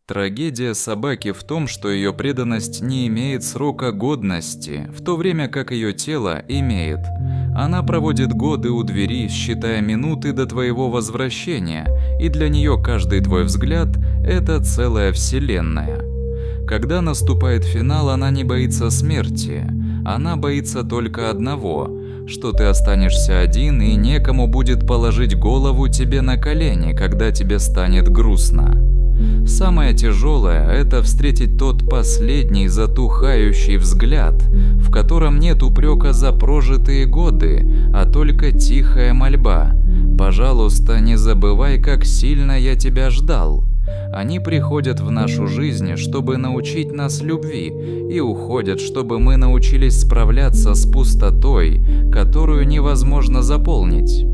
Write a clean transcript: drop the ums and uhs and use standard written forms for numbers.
Трагедия собаки в том, что ее преданность не имеет срока годности, в то время как ее тело имеет. Она проводит годы у двери, считая минуты до твоего возвращения, и для нее каждый твой взгляд – это целая вселенная. Когда наступает финал, она не боится смерти. Она боится только одного – что ты останешься один и некому будет положить голову тебе на колени, когда тебе станет грустно. Самое тяжелое – это встретить тот последний затухающий взгляд, в котором нет упрека за прожитые годы, а только тихая мольба. «Пожалуйста, не забывай, как сильно я тебя ждал». Они приходят в нашу жизнь, чтобы научить нас любви, и уходят, чтобы мы научились справляться с пустотой, которую невозможно заполнить.